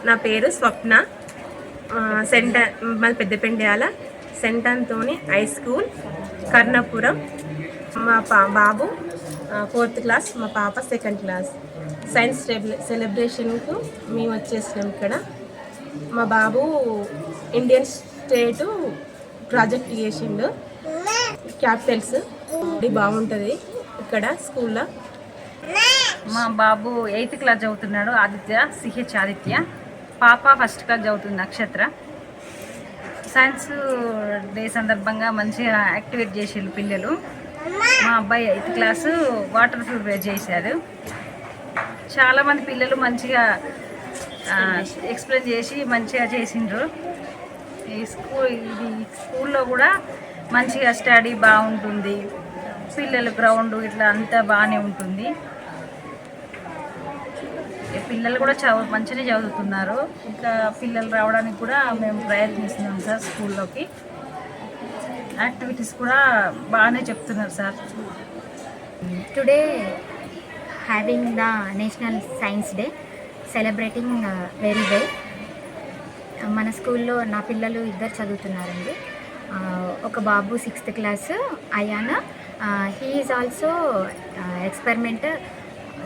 నా పేరు స్వప్న. సెంటర్ మళ్ళీ Peddapendyala cent Anthony high school కర్ణపురం. మా బాబు 4th క్లాస్, మా పాప 2nd క్లాస్. సైన్స్ సెలబ్రేషన్కు మేము వచ్చేసినాం. ఇక్కడ మా బాబు ఇండియన్ స్టేటు ప్రాజెక్ట్ చేసిండు. క్యాపిటల్స్ బాగుంటుంది ఇక్కడ స్కూల్లో. మా బాబు 8th క్లాస్ చదువుతున్నాడు. ఆదిత్య, సిహెచ్ ఆదిత్య. పాప 1st క్లాస్ చదువుతుంది, నక్షత్ర. సైన్స్ డే సందర్భంగా మంచిగా యాక్టివేట్ చేసారు పిల్లలు. మా అబ్బాయి 8th క్లాసు వాటర్ ప్యూరిఫై చేశారు. చాలామంది పిల్లలు మంచిగా ఎక్స్ప్లెయిన్ చేసి మంచిగా చేసిండ్రు. ఈ స్కూల్లో కూడా మంచిగా స్టడీ బాగుంటుంది. పిల్లలు గ్రౌండ్ ఇట్లా అంతా బాగానే ఉంటుంది. పిల్లలు కూడా మంచిగా చదువుతున్నారు. ఇంకా పిల్లలు రావడానికి కూడా మేము ప్రయత్నిస్తున్నాం సార్. స్కూల్లోకి యాక్టివిటీస్ కూడా బాగానే చెప్తున్నారు sir. Today having the national science day, celebrating very well. మన స్కూల్లో నా పిల్లలు 2 చదువుతున్నారండి. ఒక బాబు 6th క్లాస్ అయాన్. He is also experiment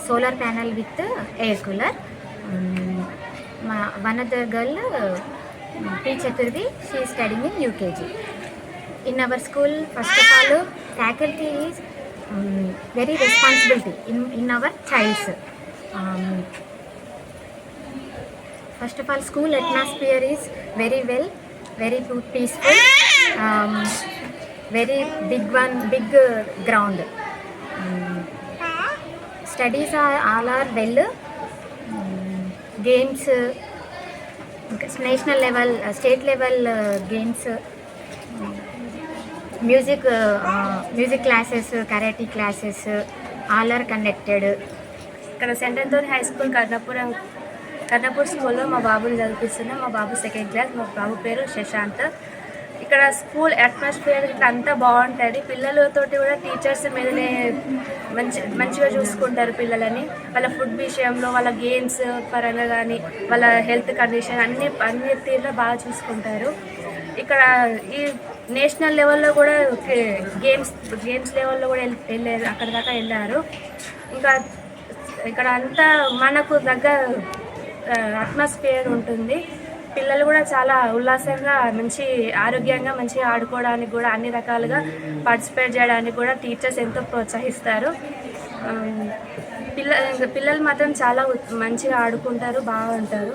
solar panel with air cooler. One other girl, P. Chaturvi, she is studying in UKG. In our school, first of all, faculty is very responsibility in our childs. First of all, school atmosphere is very well, very peaceful, very big ground. Studies all are well. Games, national level, state level games, music classes, karate classes, all are conducted. ఇక్కడ cent Anthony high school కర్ణపూర్ స్కూల్లో మా బాబుని చదివిస్తున్నాం. మా బాబు 2nd class. మా బాబు పేరు శశాంత్. ఇక్కడ school atmosphere అంతా బాగుంటుంది. పిల్లలతోటి కూడా టీచర్స్ మీదనే మంచిగా చూసుకుంటారు పిల్లలని. వాళ్ళ ఫుడ్ విషయంలో, వాళ్ళ గేమ్స్ పరంగా కానీ, వాళ్ళ హెల్త్ కండిషన్ అన్ని తీరులో బాగా చూసుకుంటారు. ఇక్కడ ఈ నేషనల్ లెవెల్లో కూడా గేమ్స్ లెవెల్లో కూడా వెళ్ళారు, అక్కడ దాకా వెళ్ళారు. ఇంకా ఇక్కడ అంతా మనకు దగ్గర అట్మాస్ఫియర్ ఉంటుంది. పిల్లలు కూడా చాలా ఉల్లాసంగా, మంచి ఆరోగ్యంగా, మంచిగా ఆడుకోవడానికి కూడా, అన్ని రకాలుగా పార్టిసిపేట్ చేయడానికి కూడా టీచర్స్ ఎంతో ప్రోత్సహిస్తారు. పిల్లలు మాత్రం చాలా మంచిగా ఆడుకుంటారు, బాగుంటారు.